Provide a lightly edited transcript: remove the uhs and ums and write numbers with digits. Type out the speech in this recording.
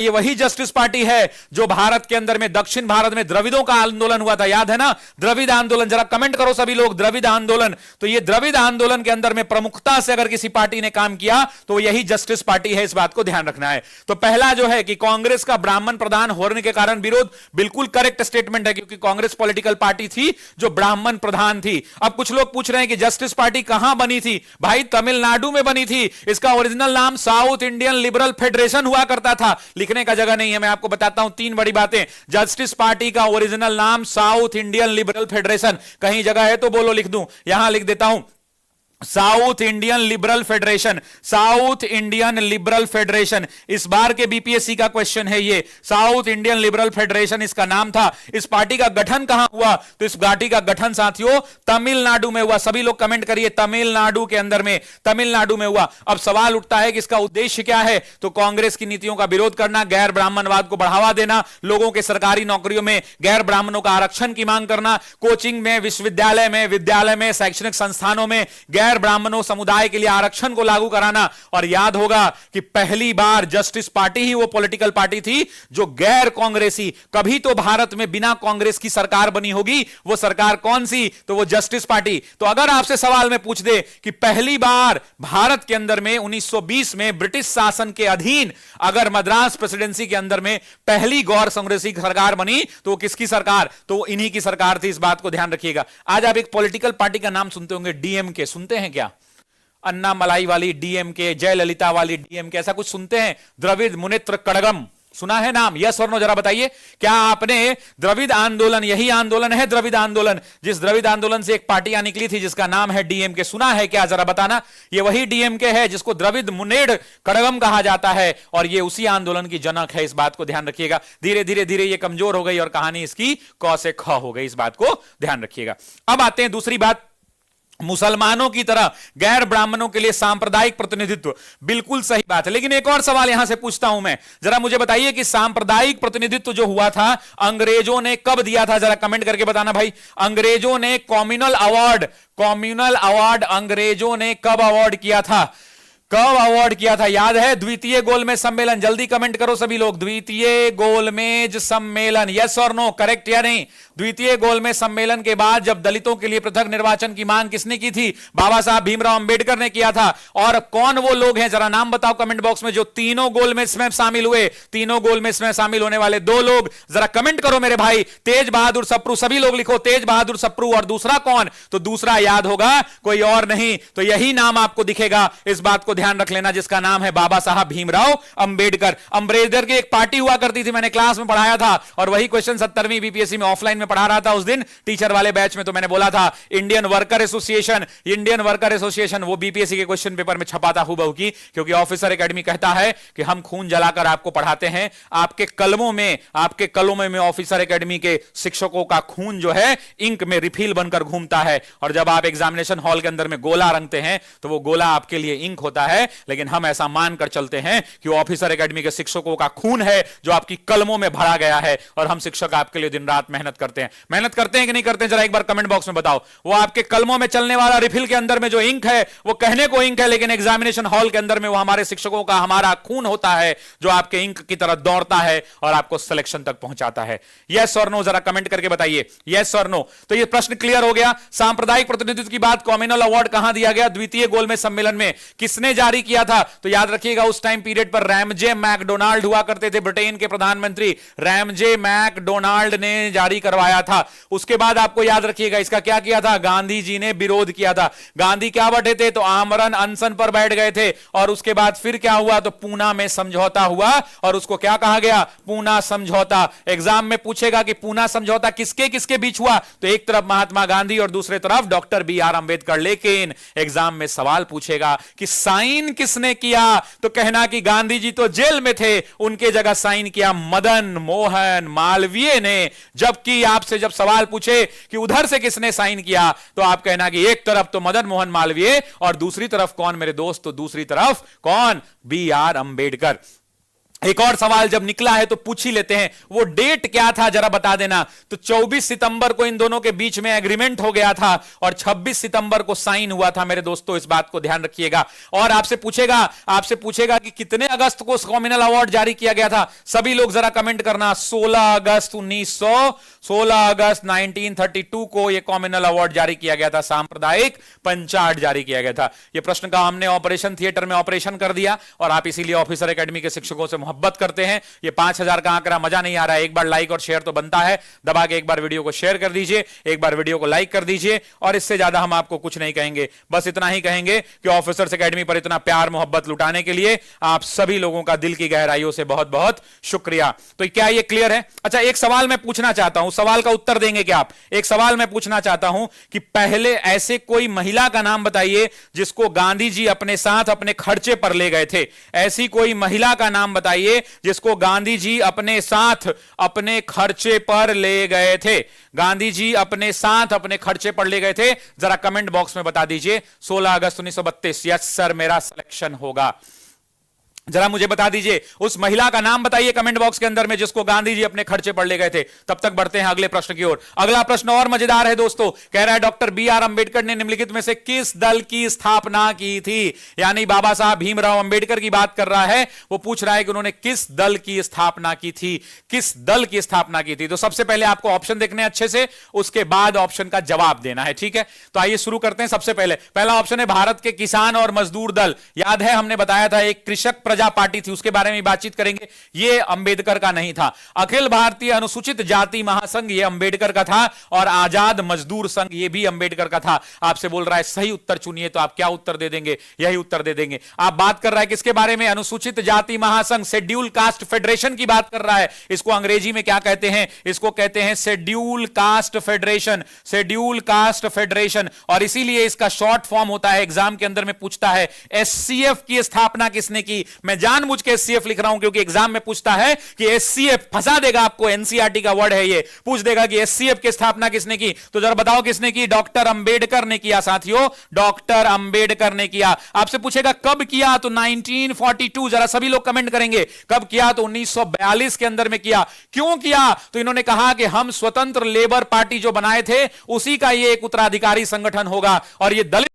ये वही justice party है जो भारत के अंदर में, दक्षिण भारत में द्रविड़ों का आंदोलन हुआ था, याद है ना? द्रविड़ आंदोलन, जरा कमेंट करो सभी लोग, द्रविड़ आंदोलन। तो ये द्रविड़ आंदोलन के अंदर में प्रमुखता से अगर किसी पार्टी ने काम किया तो यही जस्टिस पार्टी है, इस बात को ध्यान रखना है। तो पहला जो है कि कांग्रेस का ब्राह्मण प्रधान होने के कारण विरोध, बिल्कुल करेक्ट स्टेटमेंट है, क्योंकि कांग्रेस पॉलिटिकल पार्टी थी जो ब्राह्मण प्रधान थी। अब कुछ लोग पूछ रहे हैं कि जस्टिस पार्टी कहां बनी थी? भाई तमिलनाडु में बनी थी। इसका ओरिजिनल नाम साउथ इंडियन लिबरल फेडरेशन हुआ करता था। लिखने का जगह नहीं है, मैं आपको बताता हूं तीन बड़ी बातें। जस्टिस पार्टी का ओरिजिनल नाम साउथ इंडियन लिबरल फेडरेशन, कहीं जगह है तो बोलो, लिख दूं, यहां लिख देता हूं, south Indian liberal federation, south Indian liberal federation. इस बार के बीपीएससी का क्वेश्चन है ये, साउथ इंडियन लिबरल फेडरेशन इसका नाम था। इस पार्टी का गठन कहां हुआ? तो इस पार्टी का गठन साथियों तमिलनाडु में हुआ। सभी लोग कमेंट करिए, तमिलनाडु के अंदर में, तमिलनाडु में हुआ। अब सवाल उठता है कि इसका उद्देश्य क्या है? तो कांग्रेस की नीतियों का विरोध करना, गैर ब्राह्मणवाद को बढ़ावा देना, लोगों के सरकारी नौकरियों में गैर ब्राह्मणों का आरक्षण की मांग करना, कोचिंग में, विश्वविद्यालय में, विद्यालय में, शैक्षणिक संस्थानों में गैर ब्राह्मणों समुदाय के लिए आरक्षण को लागू कराना। और याद होगा कि पहली बार जस्टिस पार्टी ही वो पॉलिटिकल पार्टी थी जो गैर कांग्रेसी, कभी तो भारत में बिना कांग्रेस की सरकार बनी होगी, वो सरकार कौन सी? तो वो जस्टिस पार्टी। तो अगर आपसे सवाल में पूछ दे कि पहली बार भारत के अंदर में 1920 में ब्रिटिश शासन के अधीन अगर मद्रास प्रेसिडेंसी के अंदर में पहली गौर कांग्रेसी सरकार बनी तो किसकी सरकार? तो इन्हीं की सरकार थी। इस बात को ध्यान रखिएगा। आज आप एक पॉलिटिकल पार्टी का नाम सुनते होंगे, डीएमके, सुनते हैं क्या? अन्ना मलाई वाली डीएमके, जयललिता वाली डीएमके, ऐसा कुछ सुनते हैं? द्रविड़ मुनेत्र कड़गम सुना है नाम? यस और नो जरा बताइए। क्या आपने द्रविड़ आंदोलन, यही आंदोलन है द्रविड़ आंदोलन, जिस द्रविड़ आंदोलन से एक पार्टियां निकली थी जिसका नाम है डीएमके, सुना है क्या? जरा बताना। ये वही डीएमके है जिसको द्रविड़ मुनेत्र कड़गम कहा जाता है और ये उसी आंदोलन की जनक है। इस बात को ध्यान रखिएगा। धीरे धीरे धीरे ये कमजोर हो गई और कहानी इसकी क से ख हो गई। इस बात को ध्यान रखिएगा। अब आते हैं दूसरी बात, मुसलमानों की तरह गैर ब्राह्मणों के लिए सांप्रदायिक प्रतिनिधित्व। बिल्कुल सही बात है, लेकिन एक और सवाल यहां से पूछता हूं मैं, जरा मुझे बताइए कि सांप्रदायिक प्रतिनिधित्व जो हुआ था अंग्रेजों ने कब दिया था? जरा कमेंट करके बताना भाई। अंग्रेजों ने कम्युनल अवार्ड अंग्रेजों ने कब अवार्ड किया था? कब अवार्ड किया था? याद है? द्वितीय गोलमेज सम्मेलन। जल्दी कमेंट करो सभी लोग, द्वितीय गोलमेज सम्मेलन, यस और नो, करेक्ट या नहीं? द्वितीय गोलमेज सम्मेलन के बाद जब दलितों के लिए पृथक निर्वाचन की मांग किसने की थी? बाबा साहब भीमराव अंबेडकर ने किया था। और कौन वो लोग हैं, जरा नाम बताओ कमेंट बॉक्स में, जो तीनों गोलमेज में शामिल हुए? तीनों गोलमेज में शामिल होने वाले दो लोग जरा कमेंट करो मेरे भाई। तेज बहादुर सप्रू, सभी लोग लिखो तेज बहादुर सप्रू। और दूसरा कौन? तो दूसरा याद होगा, कोई और नहीं, तो यही नाम आपको दिखेगा। इस बात को ध्यान रख लेना, जिसका नाम है बाबा साहब भीमराव अंबेडकर। अंबेडकर की एक पार्टी हुआ करती थी, मैंने क्लास में पढ़ाया था, और वही क्वेश्चन 70वीं बीपीएससी में ऑफलाइन में पढ़ा रहा था उस दिन टीचर वाले बैच में। तो मैंने बोला था Indian worker association, Indian worker association वो बीपीएससी के क्वेश्चन पेपर में छपाता हुबहू की, क्योंकि ऑफिसर एकेडमी कहता है कि हम खून जलाकर आपको पढ़ाते हैं। आपके कलमों में ऑफिसर एकेडमी के शिक्षकों का खून जो है इंक में रिफिल बनकर घूमता है, और जब आप एग्जामिनेशन हॉल के अंदर में गोला रंगते हैं तो वो गोला आपके लिए इंक होता है। लेकिन हम ऐसा मानकर चलते हैं कि ऑफिसर एकेडमी के शिक्षकों का खून है जो आपकी कलमों में भरा गया है, और हम शिक्षक आपके लिए दिन रात मेहनत करते हैं। मेहनत करते हैं कि नहीं करते हैं? जरा एक बार कमेंट बॉक्स में बताओ। वो आपके कलमों में चलने वाला रिफिल के अंदर में जो इंक है वो कहने को इंक है, लेकिन एग्जामिनेशन हॉल के अंदर में वो हमारे शिक्षकों का, हमारा खून होता है जो आपके इंक की तरह दौड़ता है और आपको सिलेक्शन तक पहुंचाता है। यस और नो जरा कमेंट करके बताइए, यस और नो। तो ये प्रश्न क्लियर हो गया। सांप्रदायिक प्रतिनिधित्व की बात, कम्युनल अवार्ड कहां दिया गया? द्वितीय गोलमेज सम्मेलन में। किसने जारी किया था? तो याद रखिएगा उस टाइम पीरियड पर रैमजे मैकडोनाल्ड हुआ करते थे, ब्रिटेन के प्रधानमंत्री रैमजे मैकडोनाल्ड ने जारी करवाया था। उसके बाद आपको याद रखिएगा इसका क्या किया था? गांधी जी ने विरोध किया था। गांधी क्या बैठे थे? तो आमरण अनशन पर बैठ गए थे। और उसके बाद फिर क्या हुआ? तो पूना में समझौता हुआ, और उसको क्या कहा गया? पूना समझौता। एग्जाम में पूछेगा कि पूना समझौता किसके किसके बीच हुआ? तो एक तरफ महात्मा गांधी और दूसरे तरफ डॉक्टर बी.आर. अंबेडकर। लेकिन एग्जाम में सवाल पूछेगा कि साइन किसने किया? तो कहना कि गांधी जी तो जेल में थे, उनके जगह साइन किया मदन मोहन मालवीय ने। जबकि आपसे जब सवाल पूछे कि उधर से किसने साइन किया, तो आप कहना कि एक तरफ तो मदन मोहन मालवीय और दूसरी तरफ कौन मेरे दोस्त? तो दूसरी तरफ कौन? बी.आर. अंबेडकर। एक और सवाल जब निकला है तो पूछ ही लेते हैं, वो डेट क्या था जरा बता देना। तो 24 सितंबर को इन दोनों के बीच में एग्रीमेंट हो गया था और 26 सितंबर को साइन हुआ था मेरे दोस्तों, इस बात को ध्यान रखिएगा। और आपसे पूछेगा कि कितने अगस्त को कॉमनवेल्थ अवार्ड जारी किया गया था। सभी लोग जरा कमेंट करना। 16 अगस्त 1932 को यह कॉमनवेल्थ अवार्ड जारी किया गया था, सांप्रदायिक पंचाट जारी किया गया था। यह प्रश्न का हमने ऑपरेशन थिएटर में ऑपरेशन कर दिया और आप इसीलिए ऑफिसर एकेडमी के शिक्षकों से मोहब्बत करते हैं। ये 5000 का आंकड़ा मजा नहीं आ रहा है। एक बार लाइक और शेयर तो बनता है, दबा के एक बार वीडियो को शेयर कर दीजिए, एक बार वीडियो को लाइक कर दीजिए। और इससे ज्यादा हम आपको कुछ नहीं कहेंगे, बस इतना ही कहेंगे कि ऑफिसर्स एकेडमी पर इतना प्यार मोहब्बत लुटाने के लिए आप सभी लोगों का दिल की गहराइयों से बहुत बहुत शुक्रिया। तो क्या ये क्लियर है? अच्छा, एक सवाल मैं पूछना चाहता हूं, सवाल का उत्तर देंगे क्या आप? एक सवाल मैं पूछना चाहता हूं कि पहले ऐसे कोई महिला का नाम बताइए जिसको गांधी जी अपने साथ अपने खर्चे पर ले गए थे। ऐसी कोई महिला का नाम बताइए जिसको गांधी जी अपने साथ अपने खर्चे पर ले गए थे। गांधी जी अपने साथ अपने खर्चे पर ले गए थे, जरा कमेंट बॉक्स में बता दीजिए। 16 अगस्त 1932। यस सर, मेरा सिलेक्शन होगा। जरा मुझे बता दीजिए उस महिला का नाम बताइए कमेंट बॉक्स के अंदर में जिसको गांधी जी अपने खर्चे पर ले गए थे। तब तक बढ़ते हैं अगले प्रश्न की ओर। अगला प्रश्न और मजेदार है दोस्तों। कह रहा है डॉक्टर BR अंबेडकर ने निम्नलिखित में से किस दल की स्थापना की थी? यानी बाबा साहब भीमराव अंबेडकर की बात कर रहा है। वो पूछ रहा है कि उन्होंने किस दल की स्थापना की थी, किस दल की स्थापना की थी। तो सबसे पहले आपको ऑप्शन देखने अच्छे से, उसके बाद ऑप्शन का जवाब देना है, ठीक है? तो आइए शुरू करते हैं। सबसे पहले पहला ऑप्शन है भारत के किसान और मजदूर दल। याद है हमने बताया था एक कृषक प्रजा पार्टी थी, उसके बारे में बातचीत करेंगे। यह अंबेडकर का नहीं था। अखिल भारतीय अनुसूचित जाति महासंघ यह अंबेडकर का था और आजाद मजदूर संघ यह भी अंबेडकर का था। आपसे बोल रहा है सही उत्तर चुनिए, तो आप क्या उत्तर दे देंगे? यही उत्तर दे देंगे। आप बात कर रहा है किसके बारे में? अनुसूचित जाति महासंघ, शेड्यूल कास्ट फेडरेशन की बात कर रहा है। इसको अंग्रेजी में क्या कहते हैं? इसको कहते हैं schedule caste federation, schedule caste federation. और इसीलिए इसका शॉर्ट फॉर्म होता है, एग्जाम के अंदर में पूछता है SCF की स्थापना किसने की? मैं जानबूझ के SCF लिख रहा हूं क्योंकि एग्जाम में पूछता है कि SCF, फंसा देगा आपको, NCERT का वर्ड है ये, पूछ देगा कि SCF की स्थापना किसने की। तो जरा बताओ किसने की? डॉक्टर अंबेडकर ने किया साथियों, डॉक्टर अंबेडकर ने किया। आपसे पूछेगा कब किया? तो 1942। जरा सभी लोग कमेंट करेंगे कब किया? तो 1942 के अंदर में किया। क्यों किया? तो इन्होंने कहा कि हम स्वतंत्र लेबर पार्टी जो बनाए थे उसी का ये एक उत्तराधिकारी संगठन होगा और ये दलित